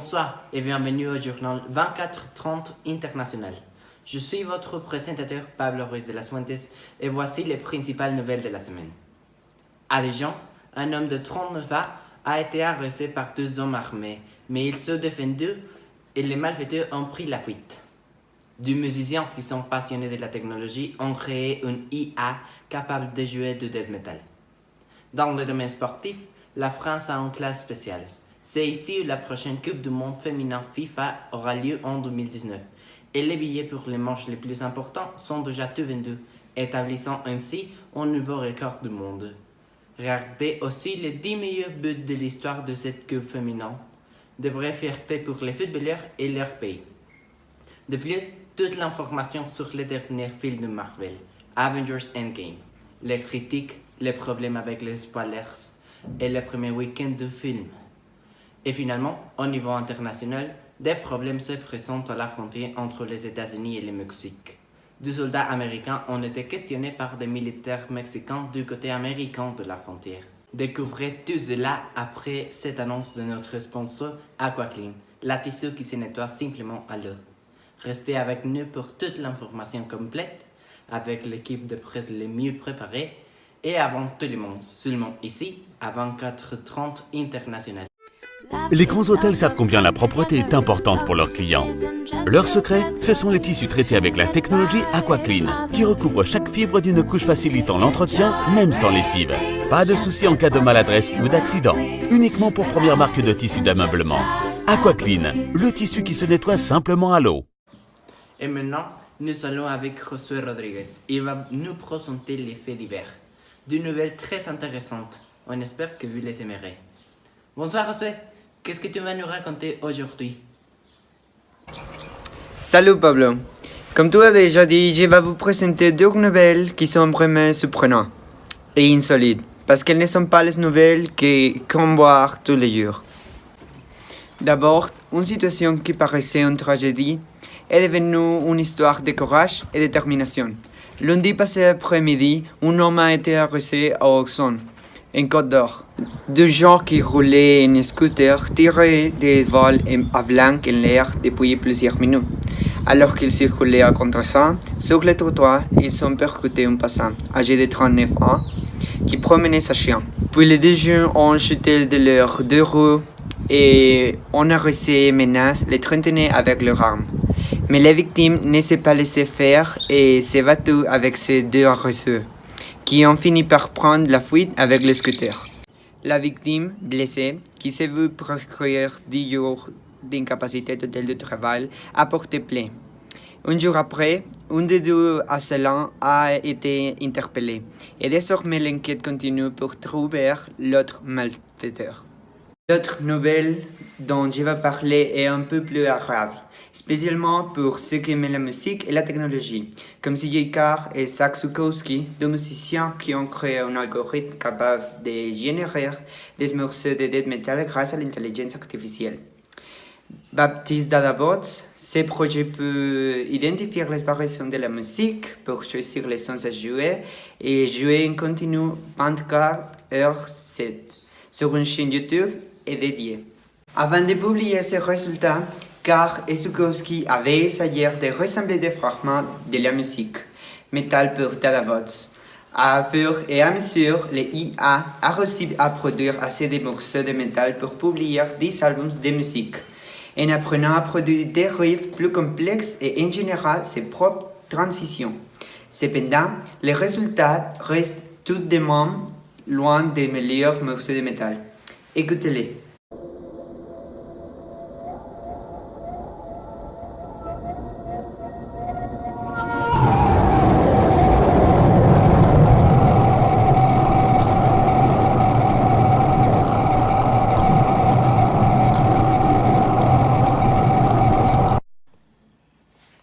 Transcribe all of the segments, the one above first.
Bonsoir et bienvenue au journal 24-30 International. Je suis votre présentateur Pablo Ruiz de las Fuentes et voici les principales nouvelles de la semaine. À Dijon, un homme de 39 ans a été arrêté par 2 hommes armés, mais ils se défendu et les malfaiteurs ont pris la fuite. Deux musiciens qui sont passionnés de la technologie ont créé une IA capable de jouer du death metal. Dans le domaine sportif, la France a une classe spéciale. C'est ici où la prochaine Coupe du Monde féminin FIFA aura lieu en 2019. Et les billets pour les matchs les plus importants sont déjà tous vendus, établissant ainsi un nouveau record du monde. Regardez aussi les 10 meilleurs buts de l'histoire de cette Coupe féminine. De vraies fiertés pour les footballeurs et leur pays. De plus, toute l'information sur les derniers films de Marvel, Avengers Endgame, les critiques, les problèmes avec les spoilers et le premier week-end du film. Et finalement, au niveau international, des problèmes se présentent à la frontière entre les États-Unis et le Mexique. Deux soldats américains ont été questionnés par des militaires mexicains du côté américain de la frontière. Découvrez tout cela après cette annonce de notre sponsor AquaClean, la tissu qui se nettoie simplement à l'eau. Restez avec nous pour toute l'information complète, avec l'équipe de presse les mieux préparée et avant tout le monde, seulement ici, à 24-30 International. Les grands hôtels savent combien la propreté est importante pour leurs clients. Leur secret, ce sont les tissus traités avec la technologie AquaClean, qui recouvre chaque fibre d'une couche facilitant l'entretien, même sans lessive. Pas de souci en cas de maladresse ou d'accident. Uniquement pour première marque de tissu d'ameublement. AquaClean, le tissu qui se nettoie simplement à l'eau. Et maintenant, nous allons avec Josué Rodriguez. Il va nous présenter les faits divers. Deux nouvelles très intéressantes. On espère que vous les aimerez. Bonsoir Josué, qu'est-ce que tu vas nous raconter aujourd'hui? Salut Pablo. Comme tu as déjà dit, je vais vous présenter deux nouvelles qui sont vraiment surprenantes et insolites, parce qu'elles ne sont pas les nouvelles qu'on voit tous les jours. D'abord, une situation qui paraissait une tragédie est devenue une histoire de courage et de détermination. Lundi passé après-midi, un homme a été arrêté à Auxonne, en Côte d'Or. Deux gens qui roulaient en scooter tiraient des balles à blanc en l'air depuis plusieurs minutes. Alors qu'ils circulaient à contre-sens, sur le trottoir, ils ont percuté un passant, âgé de 39 ans, qui promenait sa chien. Puis les deux jeunes ont chuté de leurs deux roues et ont arrêté et menacé les trentenaires avec leurs armes. Mais la victime ne s'est pas laissée faire et s'est battue avec ces deux agresseurs, qui ont fini par prendre la fuite avec le scooter. La victime, blessée, qui s'est vue prescrire 10 jours d'incapacité totale de travail, a porté plainte. Un jour après, un des deux assaillants a été interpellé et désormais l'enquête continue pour trouver l'autre malfaiteur. L'autre nouvelle dont je vais parler est un peu plus agréable, spécialement pour ceux qui aiment la musique et la technologie, comme CJ Carr et Zach Zukowski, deux musiciens qui ont créé un algorithme capable de générer des morceaux de death metal grâce à l'intelligence artificielle. Baptiste Dadabots, ce projet peut identifier les variations de la musique pour choisir les sons à jouer et jouer en continu 24h7 sur une chaîne YouTube et dédiée. Avant de publier ces résultats, Carr et Zukowski avaient essayé de ressembler des fragments de la musique metal pour Dadabots. À fur et à mesure, l'IA a réussi à produire assez de morceaux de métal pour publier 10 albums de musique, en apprenant à produire des riffs plus complexes et en général ses propres transitions. Cependant, les résultats restent tout de même loin des meilleurs morceaux de métal. Écoutez-les.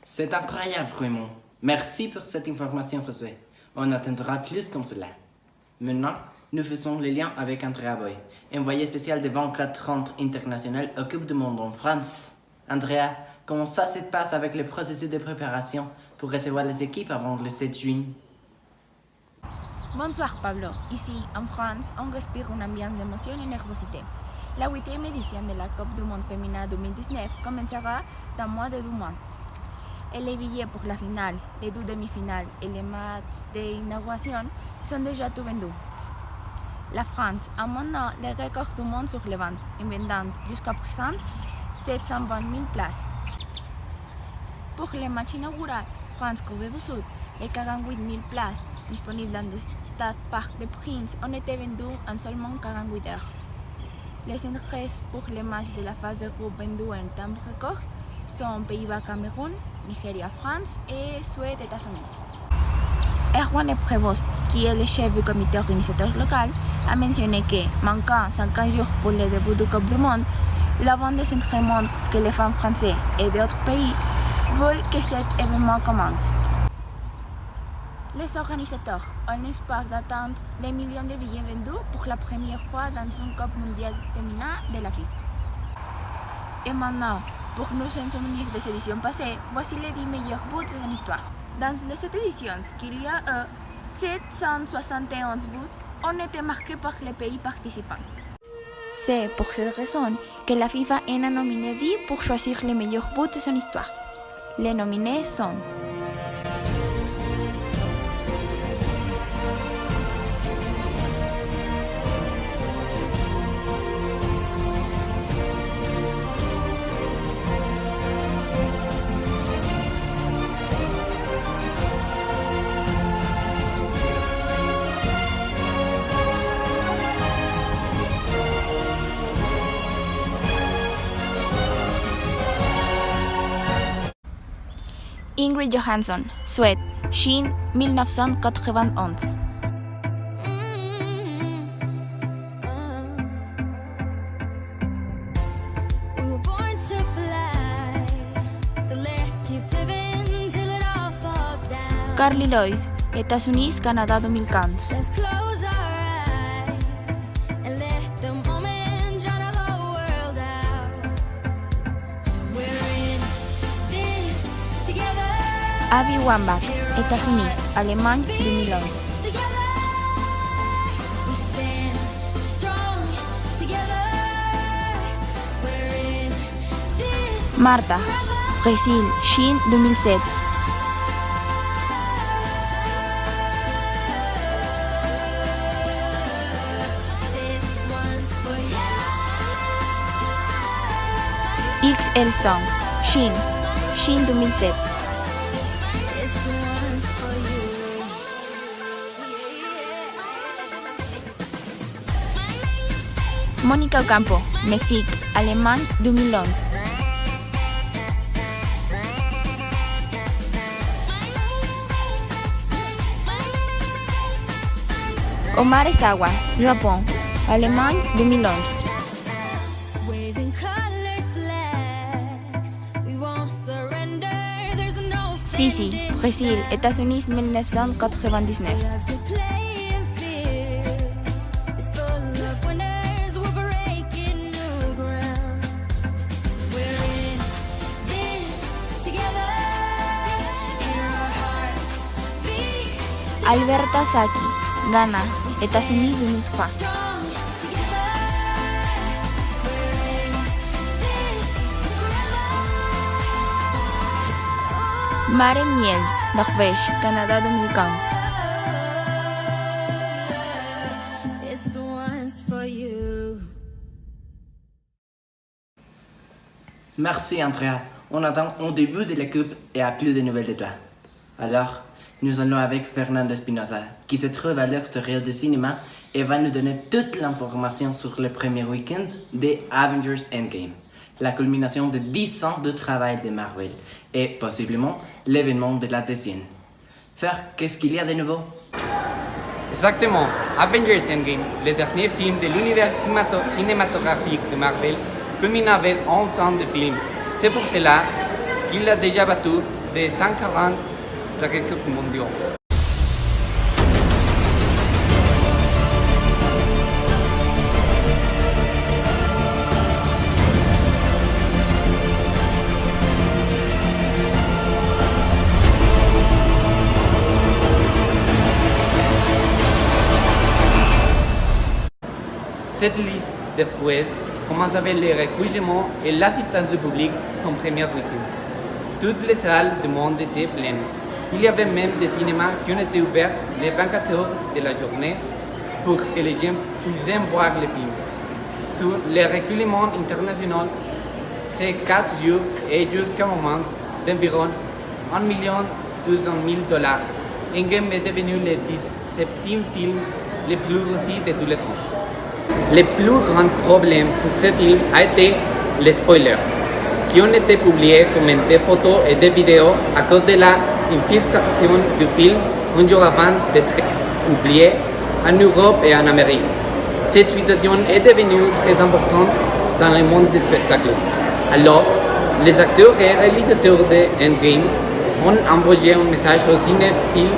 C'est incroyable, vraiment. Merci pour cette information, Josué. On attendra plus comme cela. Maintenant, nous faisons le lien avec Andrea Boy, envoyé spécial de 24-30 International au Coupe du Monde en France. Andrea, comment ça se passe avec le processus de préparation pour recevoir les équipes avant le 7 juin? Bonsoir Pablo. Ici, en France, on respire une ambiance d'émotion et de nervosité. La 8e édition de la Coupe du Monde féminin 2019 commencera dans moins de 2 mois. Et les billets pour la finale, les 2 demi-finales et les matchs d'inauguration sont déjà tout vendus. La France a maintenant le record du monde sur les ventes, en vendant jusqu'à présent 720 000 places. Pour le match inaugural France-Corée du Sud, les 48 000 places disponibles dans le Stade Parc des Princes ont été vendues en seulement 48 heures. Les entrées pour les matchs de la phase de groupe vendus en temps record sont Pays-Bas-Cameroun, Nigeria-France et Suède-États-Unis. Erwan Prévost, qui est le chef du comité organisateur local, a mentionné que, manquant 50 jours pour le début du Coupe du Monde, la vente des entrées montre que les fans français et d'autres pays veulent que cet événement commence. Les organisateurs ont l'espoir d'atteindre les millions de billets vendus pour la première fois dans une Coupe mondiale féminin de la FIFA. Et maintenant, pour nous en souvenir des éditions passées, voici les 10 meilleurs buts de son histoire. Dans les 7 éditions qu'il y a eu, 771 buts ont été marqués par les pays participants. C'est pour cette raison que la FIFA en a nominé 10 pour choisir les meilleurs buts de son histoire. Les nominés sont Ingrid Johansson, Suède, Chine, 1991. Carly Lloyd, États-Unis, Canada 2015. Abby Wambach, États-Unis, Allemagne 2011. Marta, Brésil, Chine 2007. XL Song, Chine 2007. Mónica Ocampo, Mexique, Allemagne 2011. Omar Esawa, Japon, Allemagne 2011. Sisi, Brésil, États-Unis 1999. Alberta Saki, Ghana, États-Unis 2003. Maren Miel, Norvège, Canada 2015. Merci Andrea. On attend au début de la coupe et à plus de nouvelles de toi. Alors, nous allons avec Fernando Espinosa, qui se trouve à l'extérieur du cinéma et va nous donner toute l'information sur le premier week-end des Avengers Endgame, la culmination de 10 ans de travail de Marvel et possiblement l'événement de la décennie. Fer, qu'est-ce qu'il y a de nouveau? Exactement, Avengers Endgame, le dernier film de l'univers cinématographique de Marvel, culmine avec 11 ans de film. C'est pour cela qu'il a déjà battu des 140 records mondiaux. Cette liste de prouesses commence avec les recueillements et l'assistance du public son premier recul. Toutes les salles du monde étaient pleines. Il y avait même des cinémas qui ont été ouverts les 24 heures de la journée pour que les gens puissent voir les films. Sur les recueillements internationaux, c'est 4 jours et jusqu'à un moment d'environ 1,2 million. Endgame est devenu le 17e film le plus réussi de tous les temps. Le plus grand problème pour ce film a été les spoilers, qui ont été publiés comme des photos et des vidéos à cause de la infiltration du film un jour avant d'être publié en Europe et en Amérique. Cette situation est devenue très importante dans le monde du spectacle. Alors, les acteurs et réalisateurs de Endgame ont envoyé un message aux cinéphiles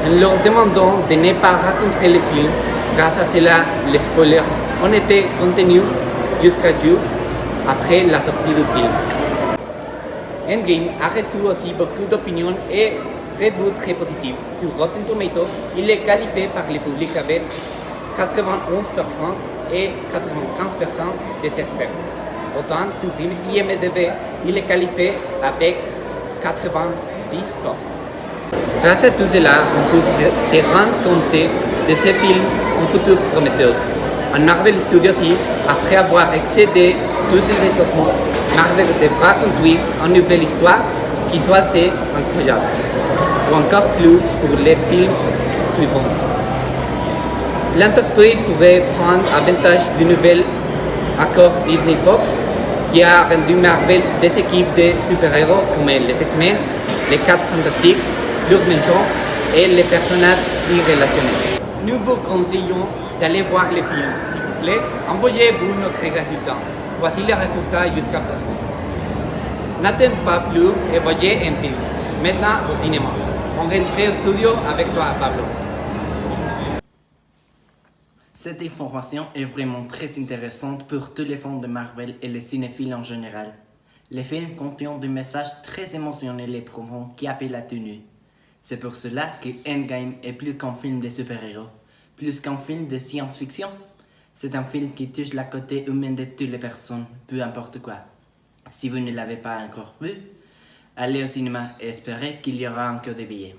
en leur demandant de ne pas raconter le film. Grâce à cela, les spoilers ont été contenus jusqu'à jours après la sortie du film. Endgame a reçu aussi beaucoup d'opinions et reviews très positives. Sur Rotten Tomatoes, il est qualifié par le public avec 91% et 95% des experts. Autant sur IMDb, il est qualifié avec 90%. Grâce à tout cela, on peut se rendre compte de ce film un futur prometteur. En Marvel Studios, après avoir excédé tous les autres, Marvel devra construire une nouvelle histoire qui soit assez incroyable, ou encore plus pour les films suivants. L'entreprise pourrait prendre avantage du nouvel accord Disney-Fox qui a rendu Marvel des équipes de super-héros comme les X-Men, les 4 Fantastiques, leurs méchants et les personnages irrelationnels. Nous vous conseillons d'aller voir le film. S'il vous plaît, envoyez-vous notre résultat. Voici les résultats jusqu'à présent. N'attendez pas plus et voyez un film. Maintenant au cinéma. On rentre au studio avec toi, Pablo. Cette information est vraiment très intéressante pour tous les fans de Marvel et les cinéphiles en général. Les films contiennent des messages très émotionnels et profonds qui appellent la tenue. C'est pour cela que Endgame est plus qu'un film de super-héros, plus qu'un film de science-fiction. C'est un film qui touche la côté humaine de toutes les personnes, peu importe quoi. Si vous ne l'avez pas encore vu, allez au cinéma et espérez qu'il y aura encore des billets.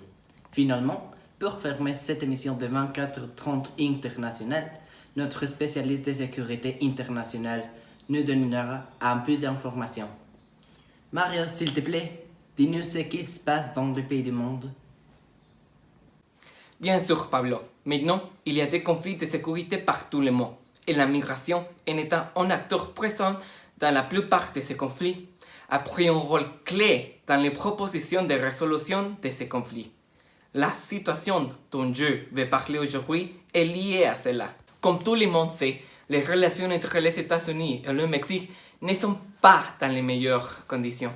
Finalement, pour fermer cette émission de 24h30 internationale, notre spécialiste de sécurité internationale nous donnera un peu d'informations. Mario, s'il te plaît, dis-nous ce qui se passe dans les pays du monde. Bien sûr, Pablo. Maintenant, il y a des conflits de sécurité partout le monde. Et la migration en étant un acteur présent dans la plupart de ces conflits, a pris un rôle clé dans les propositions de résolution de ces conflits. La situation dont je vais parler aujourd'hui est liée à cela. Comme tout le monde sait, les relations entre les États-Unis et le Mexique ne sont pas dans les meilleures conditions.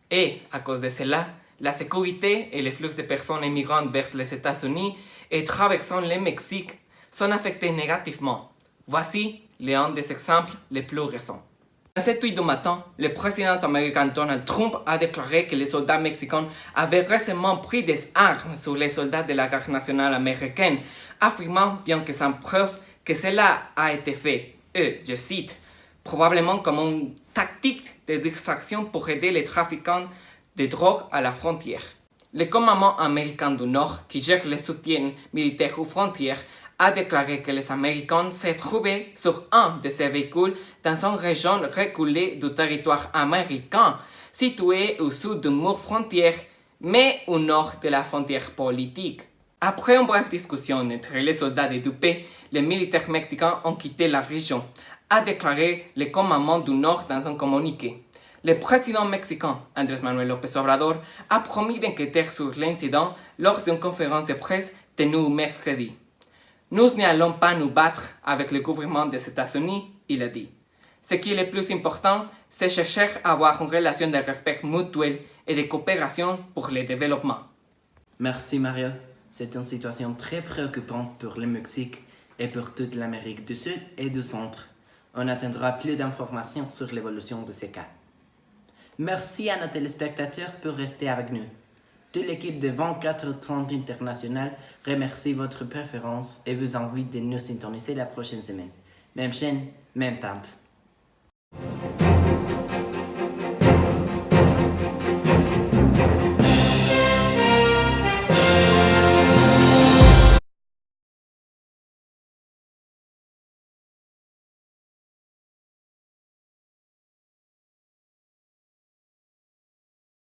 Et à cause de cela, la sécurité et les flux de personnes immigrantes vers les États-Unis et traversant le Mexique sont affectés négativement. Voici l'un des exemples les plus récents. Dans cette nuit de matin, le président américain Donald Trump a déclaré que les soldats mexicains avaient récemment pris des armes sur les soldats de la garde nationale américaine, affirmant bien que sans preuve que cela a été fait. Et, je cite, probablement comme une tactique de distraction pour aider les trafiquants de drogue à la frontière. Le commandement américain du Nord, qui gère le soutien militaire aux frontières, a déclaré que les Américains se trouvaient sur un de ces véhicules dans une région reculée du territoire américain, située au sud du mur frontière, mais au nord de la frontière politique. Après une brève discussion entre les soldats des deux pays, les militaires mexicains ont quitté la région, a déclaré le commandement du Nord dans un communiqué. Le président mexicain, Andrés Manuel López Obrador, a promis d'enquêter sur l'incident lors d'une conférence de presse tenue mercredi. Nous n'allons pas nous battre avec le gouvernement des États-Unis, il a dit. Ce qui est le plus important, c'est chercher à avoir une relation de respect mutuel et de coopération pour le développement. Merci Mario. C'est une situation très préoccupante pour le Mexique et pour toute l'Amérique du Sud et du Centre. On attendra plus d'informations sur l'évolution de ces cas. Merci à nos téléspectateurs pour rester avec nous. Toute l'équipe de 24h30 International remercie votre préférence et vous invite de nous syntoniser la prochaine semaine. Même chaîne, même temps.